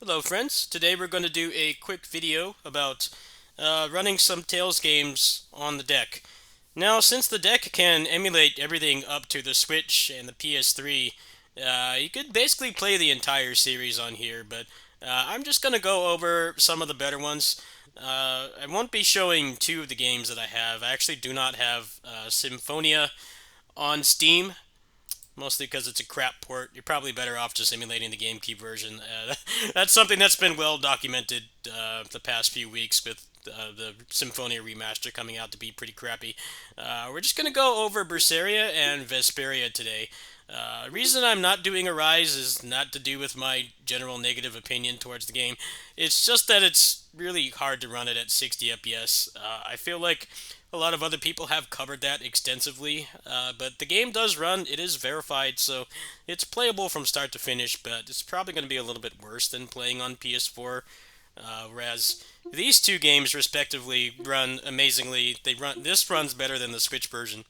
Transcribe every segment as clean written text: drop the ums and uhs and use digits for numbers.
Hello friends, today we're going to do a quick video about running some Tails games on the deck. Now, since the deck can emulate everything up to the Switch and the PS3, you could basically play the entire series on here, but I'm just going to go over some of the better ones. I won't be showing two of the games that I have. I actually do not have Symphonia on Steam, mostly because it's a crap port. You're probably better off just emulating the GameCube version. That's something that's been well documented the past few weeks with the Symphonia remaster coming out to be pretty crappy. We're just going to go over Berseria and Vesperia today. Reason I'm not doing Arise is not to do with my general negative opinion towards the game. It's just that it's really hard to run it at 60 FPS. I feel like a lot of other people have covered that extensively, but the game does run. It is verified, so it's playable from start to finish, but it's probably going to be a little bit worse than playing on PS4. Whereas these two games, respectively, run amazingly. This runs better than the Switch version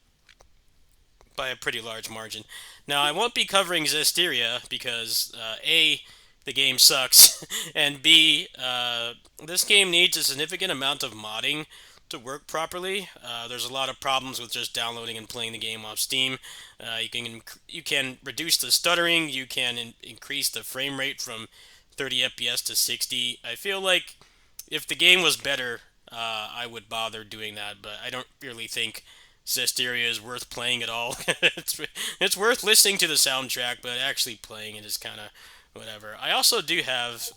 by a pretty large margin. Now, I won't be covering Zestiria because A, the game sucks, and B, this game needs a significant amount of modding to work properly. There's a lot of problems with just downloading and playing the game off Steam. You can reduce the stuttering. You can increase the frame rate from 30 FPS to 60. I feel like if the game was better, I would bother doing that, but I don't really think Zestiria is worth playing at all. it's worth listening to the soundtrack, but actually playing it is kind of whatever. I also do have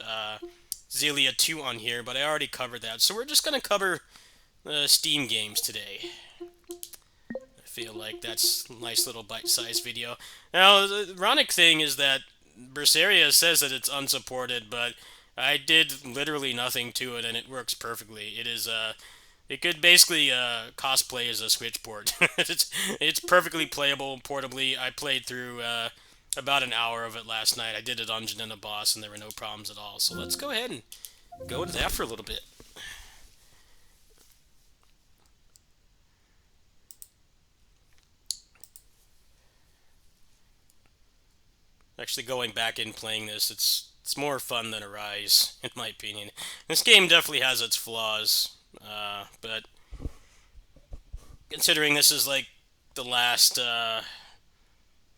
Zelia 2 on here, but I already covered that, so we're just going to cover Steam games today. I feel like that's a nice little bite-sized video. Now, the ironic thing is that Berseria says that it's unsupported, but I did literally nothing to it, and it works perfectly. It could basically cosplay as a Switch port. it's perfectly playable portably. I played through about an hour of it last night. I did a dungeon and a boss, and there were no problems at all. So let's go ahead and go into that for a little bit. Actually, going back and playing this, it's more fun than Arise, in my opinion. This game definitely has its flaws, but considering this is like the last the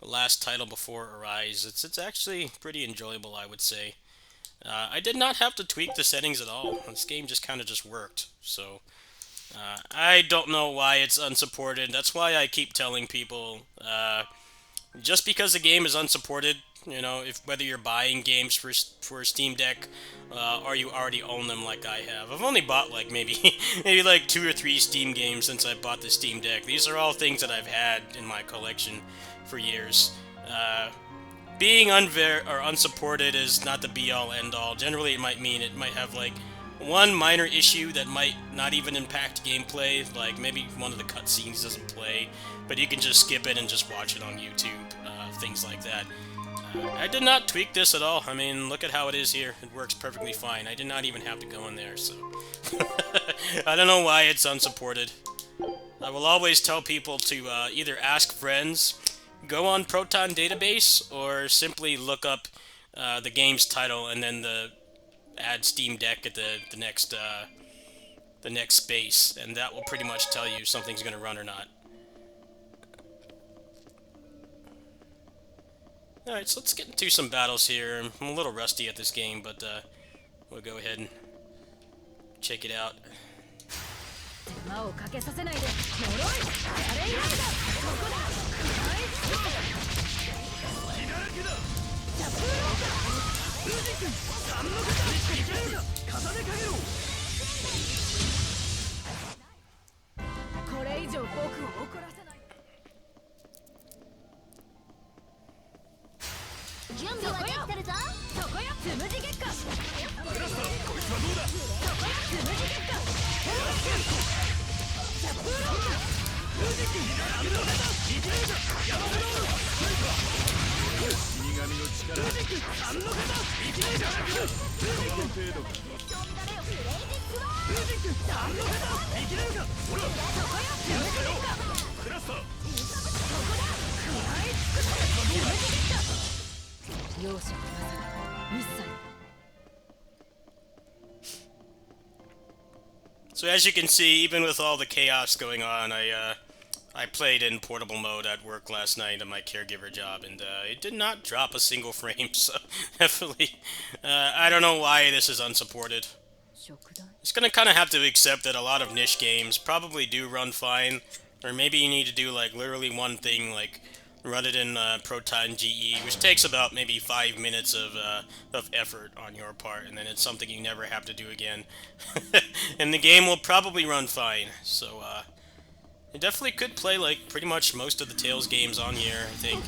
last title before Arise, it's actually pretty enjoyable, I would say. I did not have to tweak the settings at all. This game just kind of just worked. So I don't know why it's unsupported. That's why I keep telling people, just because the game is unsupported, if whether you're buying games for Steam Deck, or you already own them like I have. I've only bought like maybe maybe like 2 or 3 Steam games since I bought the Steam Deck. These are all things that I've had in my collection for years. Being unsupported is not the be-all end-all. Generally, it might mean it might have like one minor issue that might not even impact gameplay, like maybe one of the cutscenes doesn't play, but you can just skip it and just watch it on YouTube, things like that. I did not tweak this at all. I mean, look at how it is here. It works perfectly fine. I did not even have to go in there, so... I don't know why it's unsupported. I will always tell people to either ask friends, go on Proton Database, or simply look up the game's title and then add Steam Deck at the next space, and that will pretty much tell you if something's going to run or not. Alright, so let's get into some battles here. I'm a little rusty at this game, but we'll go ahead and check it out. So as you can see, even with all the chaos going on, I played in portable mode at work last night on my caregiver job, and it did not drop a single frame. So definitely, I don't know why this is unsupported. Just gonna kind of have to accept that a lot of niche games probably do run fine, or maybe you need to do like literally one thing, like run it in Proton GE, which takes about maybe 5 minutes of effort on your part, and then it's something you never have to do again, and the game will probably run fine. So you definitely could play like pretty much most of the Tales games on here, I think.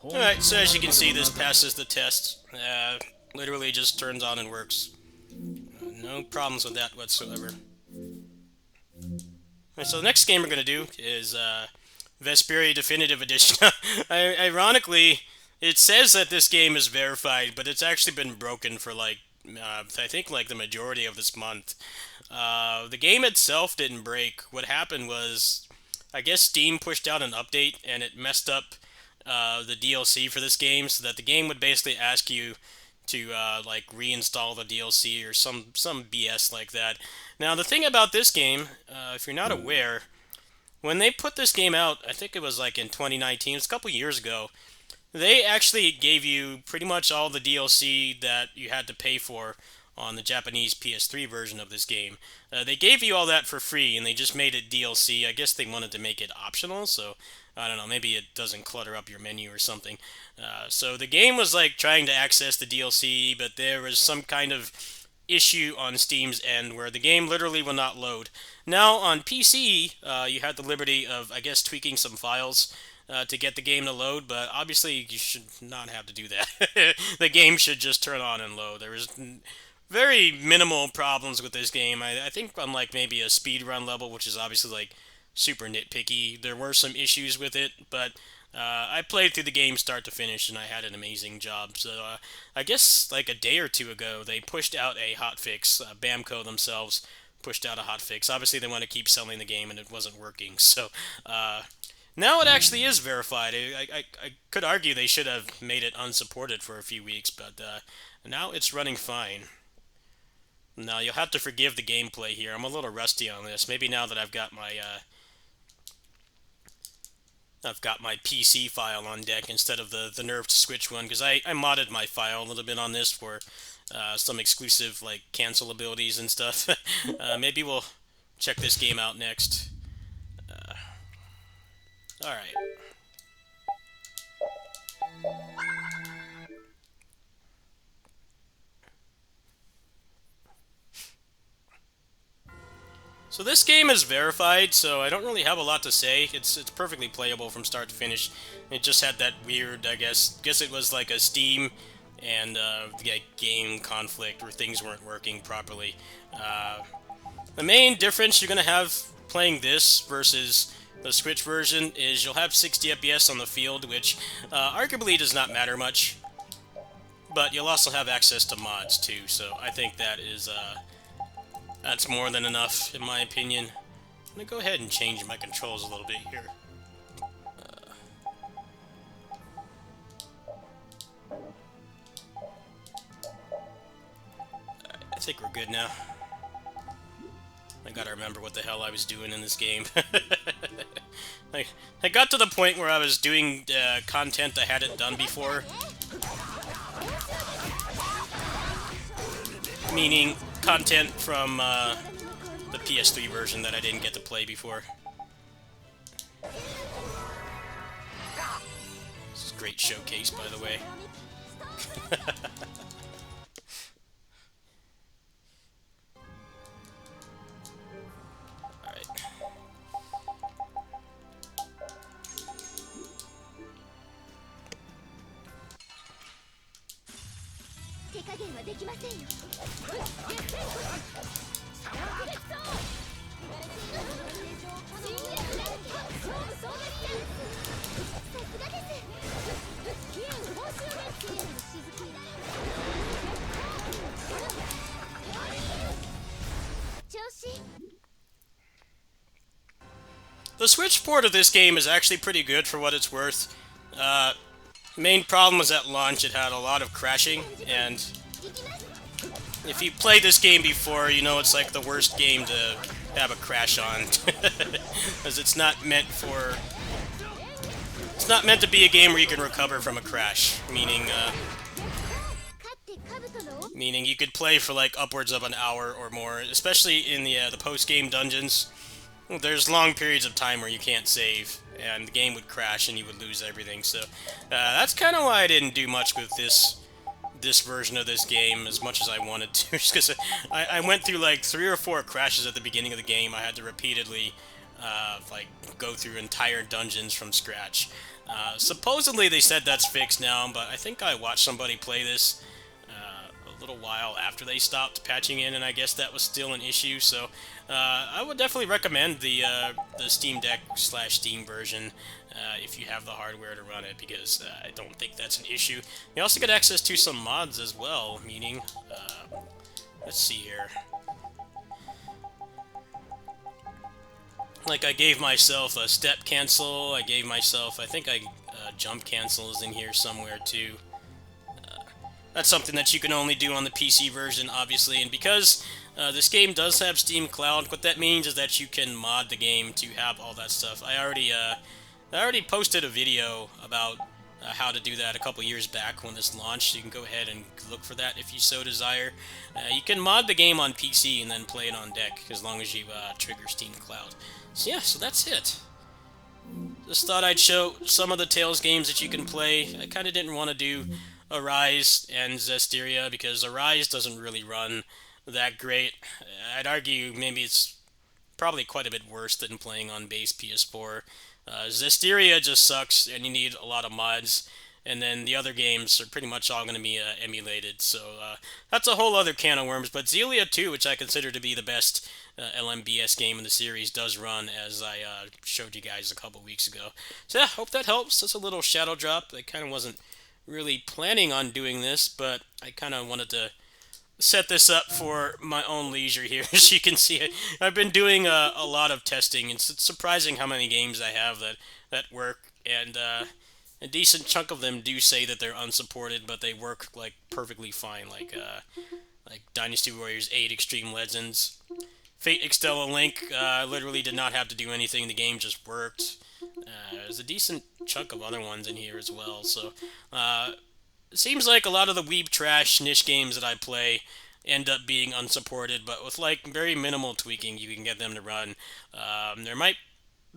Alright, so as you can see, this passes the test. Literally just turns on and works. No problems with that whatsoever. Alright, so the next game we're going to do is Vesperia Definitive Edition. Ironically, it says that this game is verified, but it's actually been broken for like, I think like the majority of this month. The game itself didn't break. What happened was, I guess Steam pushed out an update and it messed up the DLC for this game, so that the game would basically ask you to like reinstall the DLC or some BS like that. Now the thing about this game, if you're not aware, when they put this game out, I think it was like in 2019, it's a couple years ago, they actually gave you pretty much all the DLC that you had to pay for on the Japanese PS3 version of this game. They gave you all that for free, and they just made it DLC. I guess they wanted to make it optional, so I don't know, maybe it doesn't clutter up your menu or something. So the game was like trying to access the DLC, but there was some kind of issue on Steam's end where the game literally will not load. Now on PC, you had the liberty of, I guess, tweaking some files to get the game to load, but obviously you should not have to do that. The game should just turn on and load. There was very minimal problems with this game. I think on like maybe a speed run level, which is obviously like super nitpicky, there were some issues with it, but I played through the game start to finish and I had an amazing job. So I guess like a day or two ago they pushed out a hotfix. Bamco themselves pushed out a hotfix. Obviously they want to keep selling the game and it wasn't working, so now it actually is verified. I could argue they should have made it unsupported for a few weeks, but now it's running fine. Now you'll have to forgive the gameplay here. I'm a little rusty on this. Maybe now that I've got my PC file on deck instead of the nerfed Switch one, because I modded my file a little bit on this for some exclusive like cancel abilities and stuff. Maybe we'll check this game out next. All right. So this game is verified, so I don't really have a lot to say. It's perfectly playable from start to finish. It just had that weird, I guess it was like a Steam and game conflict where things weren't working properly. The main difference you're gonna have playing this versus the Switch version is you'll have 60 FPS on the field, which arguably does not matter much. But you'll also have access to mods too, so I think that is that's more than enough, in my opinion. I'm going to go ahead and change my controls a little bit here. I think we're good now. I gotta remember what the hell I was doing in this game. I got to the point where I was doing content I hadn't done before, meaning content from the PS3 version that I didn't get to play before. This is a great showcase, by the way. Alright. 手加減はできませんよ。The Switch port of this game is actually pretty good for what it's worth. Main problem was at launch it had a lot of crashing, and if you played this game before, you know it's like the worst game to have a crash on, because it's not meant for. It's not meant to be a game where you can recover from a crash, meaning you could play for like upwards of an hour or more, especially in the post-game dungeons. There's long periods of time where you can't save, and the game would crash and you would lose everything. So that's kind of why I didn't do much with this version of this game as much as I wanted to, just because I went through like 3 or 4 crashes at the beginning of the game. I had to repeatedly like go through entire dungeons from scratch. Supposedly they said that's fixed now, but I think I watched somebody play this a little while after they stopped patching in, and I guess that was still an issue. So I would definitely recommend the Steam Deck / Steam version if you have the hardware to run it, because I don't think that's an issue. You also get access to some mods as well, meaning let's see here. Like, I gave myself a step cancel, I gave myself, I think jump cancel is in here somewhere too. That's something that you can only do on the PC version, obviously, and because this game does have Steam Cloud, what that means is that you can mod the game to have all that stuff. I already posted a video about how to do that a couple years back when this launched. You can go ahead and look for that if you so desire. You can mod the game on PC and then play it on deck, as long as you trigger Steam Cloud. So yeah, so that's it. Just thought I'd show some of the Tales games that you can play. I kind of didn't want to do Arise and Vesperia, because Arise doesn't really run that great. I'd argue maybe it's probably quite a bit worse than playing on base PS4. Zestiria just sucks, and you need a lot of mods, and then the other games are pretty much all going to be emulated, so that's a whole other can of worms. But Xillia 2, which I consider to be the best LMBS game in the series, does run, as I showed you guys a couple weeks ago. So yeah, hope that helps. That's a little shadow drop. I kind of wasn't really planning on doing this, but I kind of wanted to set this up for my own leisure here. As you can see, I've been doing a lot of testing. It's surprising how many games I have that work, and a decent chunk of them do say that they're unsupported, but they work like perfectly fine, like Dynasty Warriors 8 Extreme Legends. Fate Extella Link literally did not have to do anything, the game just worked. There's a decent chunk of other ones in here as well, so it seems like a lot of the weeb trash niche games that I play end up being unsupported, but with like very minimal tweaking you can get them to run. There might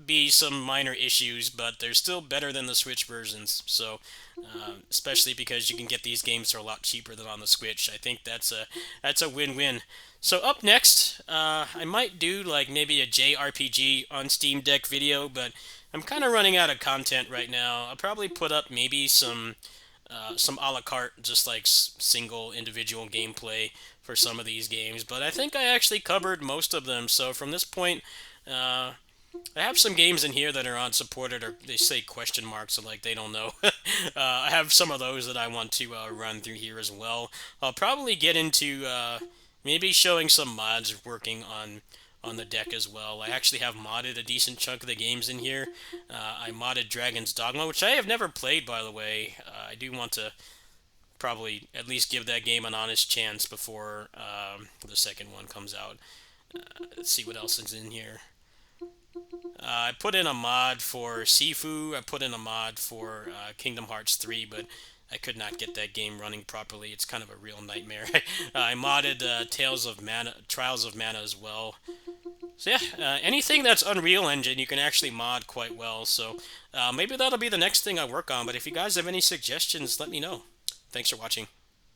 be some minor issues, but they're still better than the Switch versions, so especially because you can get these games for a lot cheaper than on the Switch. I think that's a win-win. So up next, I might do like maybe a JRPG on Steam Deck video, but I'm kind of running out of content right now. I'll probably put up maybe some a la carte, just like single individual gameplay for some of these games, but I think I actually covered most of them. So from this point, I have some games in here that are unsupported, or they say question marks, so like they don't know. I have some of those that I want to run through here as well. I'll probably get into maybe showing some mods working on the deck as well. I actually have modded a decent chunk of the games in here. I modded Dragon's Dogma, which I have never played, by the way. I do want to probably at least give that game an honest chance before the second one comes out. Let's see what else is in here. I put in a mod for Sifu. I put in a mod for Kingdom Hearts 3, but I could not get that game running properly. It's kind of a real nightmare. I modded Tales of Mana, Trials of Mana as well. So yeah, anything that's Unreal Engine, you can actually mod quite well. So maybe that'll be the next thing I work on. But if you guys have any suggestions, let me know. Thanks for watching.